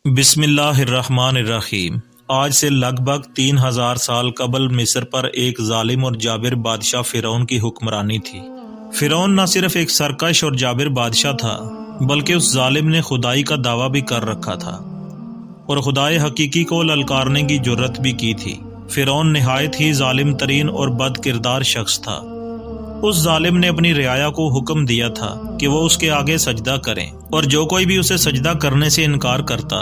بسم اللہ الرحمن الرحیم۔ آج سے لگ بھگ 3000 سال قبل مصر پر ایک ظالم اور جابر بادشاہ فرعون کی حکمرانی تھی۔ فرعون نہ صرف ایک سرکش اور جابر بادشاہ تھا بلکہ اس ظالم نے خدائی کا دعویٰ بھی کر رکھا تھا اور خدائے حقیقی کو للکارنے کی جرت بھی کی تھی۔ فرعون نہایت ہی ظالم ترین اور بد کردار شخص تھا۔ اس ظالم نے اپنی رعایا کو حکم دیا تھا کہ وہ اس کے آگے سجدہ کریں، اور جو کوئی بھی اسے سجدہ کرنے سے انکار کرتا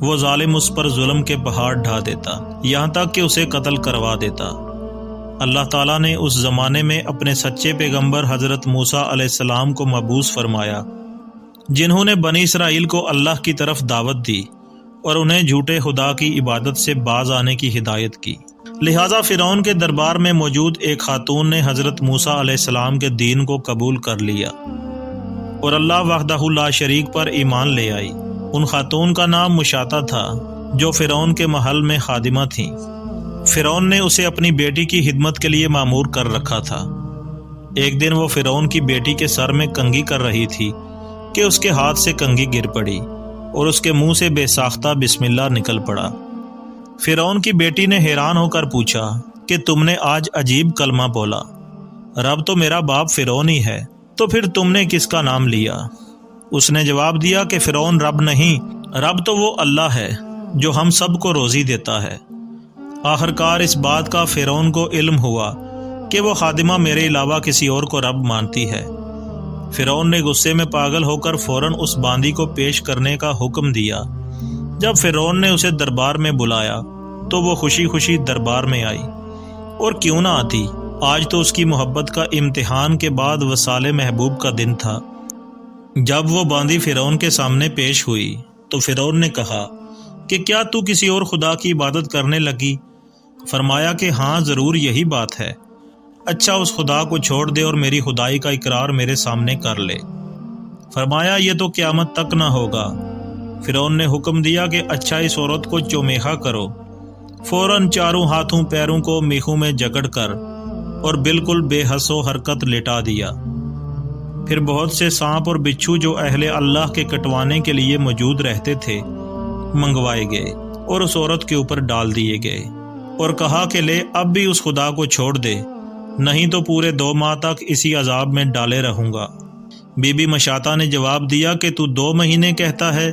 وہ ظالم اس پر ظلم کے پہاڑ ڈھا دیتا، یہاں تک کہ اسے قتل کروا دیتا۔ اللہ تعالیٰ نے اس زمانے میں اپنے سچے پیغمبر حضرت موسیٰ علیہ السلام کو مبعوث فرمایا، جنہوں نے بنی اسرائیل کو اللہ کی طرف دعوت دی اور انہیں جھوٹے خدا کی عبادت سے باز آنے کی ہدایت کی۔ لہٰذا فرعون کے دربار میں موجود ایک خاتون نے حضرت موسیٰ علیہ السلام کے دین کو قبول کر لیا اور اللہ وحدہ لا شریک پر ایمان لے آئی۔ ان خاتون کا نام مشاطہ تھا، جو فرعون کے محل میں خادمہ تھیں۔ فرعون نے اسے اپنی بیٹی کی خدمت کے لیے مامور کر رکھا تھا۔ ایک دن وہ فرعون کی بیٹی کے سر میں کنگھی کر رہی تھی کہ اس کے ہاتھ سے کنگھی گر پڑی اور اس کے منہ سے بے ساختہ بسم اللہ نکل پڑا۔ فرعون کی بیٹی نے حیران ہو کر پوچھا کہ تم نے آج عجیب کلمہ بولا، رب تو میرا باپ فرعون ہی ہے، تو پھر تم نے کس کا نام لیا؟ اس نے جواب دیا کہ فرعون رب نہیں، رب تو وہ اللہ ہے جو ہم سب کو روزی دیتا ہے۔ آخرکار اس بات کا فرعون کو علم ہوا کہ وہ خادمہ میرے علاوہ کسی اور کو رب مانتی ہے۔ فرعون نے غصے میں پاگل ہو کر فوراً اس باندی کو پیش کرنے کا حکم دیا۔ جب فرعون نے اسے دربار میں بلایا تو وہ خوشی خوشی دربار میں آئی، اور کیوں نہ آتی، آج تو اس کی محبت کا امتحان کے بعد وصال محبوب کا دن تھا۔ جب وہ باندی فرعون کے سامنے پیش ہوئی تو فرعون نے کہا کہ کیا تو کسی اور خدا کی عبادت کرنے لگی؟ فرمایا کہ ہاں ضرور یہی بات ہے۔ اچھا اس خدا کو چھوڑ دے اور میری خدائی کا اقرار میرے سامنے کر لے۔ فرمایا یہ تو قیامت تک نہ ہوگا۔ فرعون نے حکم دیا کہ اچھا اس عورت کو چومیخا کرو۔ فوراً چاروں ہاتھوں پیروں کو میخوں میں جکڑ کر اور بالکل بے حس و حرکت لٹا دیا۔ پھر بہت سے سانپ اور بچھو جو اہل اللہ کے کٹوانے کے لیے موجود رہتے تھے منگوائے گئے اور اس عورت کے اوپر ڈال دیے گئے، اور کہا کہ لے اب بھی اس خدا کو چھوڑ دے، نہیں تو پورے 2 ماہ تک اسی عذاب میں ڈالے رہوں گا۔ بی بی مشاطہ نے جواب دیا کہ تو 2 مہینے کہتا ہے،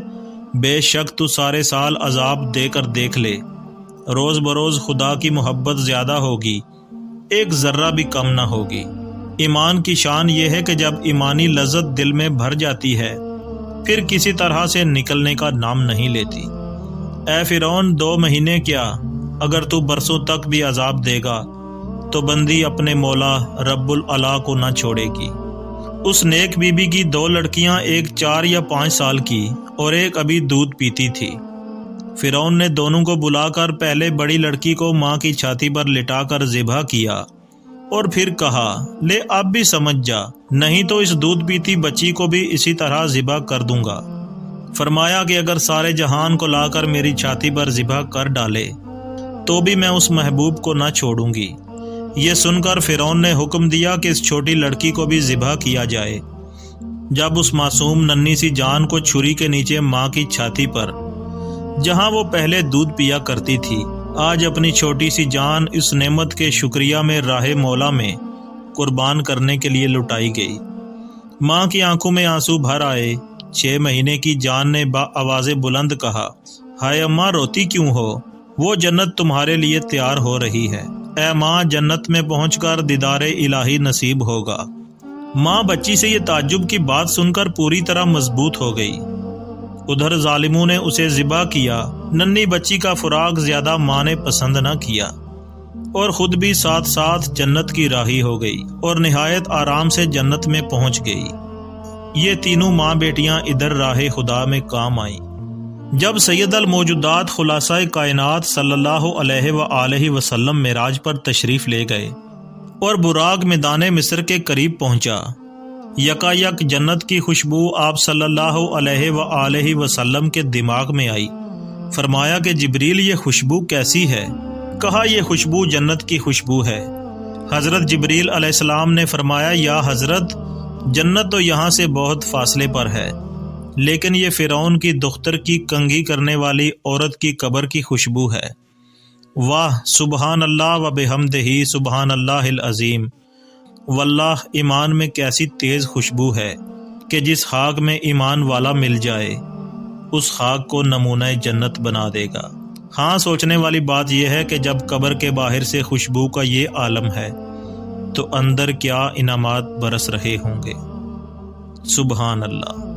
بے شک تو سارے سال عذاب دے کر دیکھ لے، روز بروز خدا کی محبت زیادہ ہوگی، ایک ذرہ بھی کم نہ ہوگی۔ ایمان کی شان یہ ہے کہ جب ایمانی لذت دل میں بھر جاتی ہے پھر کسی طرح سے نکلنے کا نام نہیں لیتی۔ اے فرعون 2 مہینے کیا، اگر تو برسوں تک بھی عذاب دے گا تو بندی اپنے مولا رب العلا کو نہ چھوڑے گی۔ اس نیک بی بی کی 2 لڑکیاں، ایک 4 یا 5 سال کی اور ایک ابھی دودھ پیتی تھی۔ فرعون نے دونوں کو بلا کر پہلے بڑی لڑکی کو ماں کی چھاتی پر لٹا کر ذبح کیا اور پھر کہا لے اب بھی سمجھ جا، نہیں تو اس دودھ پیتی بچی کو بھی اسی طرح ذبح کر دوں گا۔ فرمایا کہ اگر سارے جہان کو لا کر میری چھاتی پر ذبح کر ڈالے تو بھی میں اس محبوب کو نہ چھوڑوں گی۔ یہ سن کر فرعون نے حکم دیا کہ اس چھوٹی لڑکی کو بھی ذبح کیا جائے۔ جب اس معصوم ننھی سی جان کو چھری کے نیچے ماں کی چھاتی پر، جہاں وہ پہلے دودھ پیا کرتی تھی، آج اپنی چھوٹی سی جان اس نعمت کے شکریہ میں راہ مولا میں قربان کرنے کے لیے لٹائی گئی۔ ماں کی آنکھوں میں آنسو بھر آئے۔ 6 مہینے کی جان نے با آواز بلند کہا، ہائے اماں روتی کیوں ہو؟ وہ جنت تمہارے لیے تیار ہو رہی ہے۔ اے ماں جنت میں پہنچ کر دیدار الہی نصیب ہوگا۔ ماں بچی سے یہ تعجب کی بات سن کر پوری طرح مضبوط ہو گئی۔ ادھر ظالموں نے اسے ذبح کیا۔ ننھی بچی کا فراق زیادہ ماں نے پسند نہ کیا اور خود بھی ساتھ ساتھ جنت کی راہی ہو گئی اور نہایت آرام سے جنت میں پہنچ گئی۔ یہ تینوں ماں بیٹیاں ادھر راہ خدا میں کام آئیں۔ جب سید الموجودات خلاصہ کائنات صلی اللہ علیہ وآلہ وسلم معراج پر تشریف لے گئے اور براق میدان مصر کے قریب پہنچا، یکایک جنت کی خوشبو آپ صلی اللہ علیہ وآلہ وسلم کے دماغ میں آئی۔ فرمایا کہ جبریل یہ خوشبو کیسی ہے؟ کہا یہ خوشبو جنت کی خوشبو ہے۔ حضرت جبریل علیہ السلام نے فرمایا یا حضرت، جنت تو یہاں سے بہت فاصلے پر ہے لیکن یہ فرعون کی دختر کی کنگھی کرنے والی عورت کی قبر کی خوشبو ہے۔ واہ سبحان اللہ و بحمدہ سبحان اللہ العظیم، واللہ ایمان میں کیسی تیز خوشبو ہے کہ جس خاک میں ایمان والا مل جائے اس خاک کو نمونہ جنت بنا دے گا۔ ہاں سوچنے والی بات یہ ہے کہ جب قبر کے باہر سے خوشبو کا یہ عالم ہے تو اندر کیا انعامات برس رہے ہوں گے۔ سبحان اللہ۔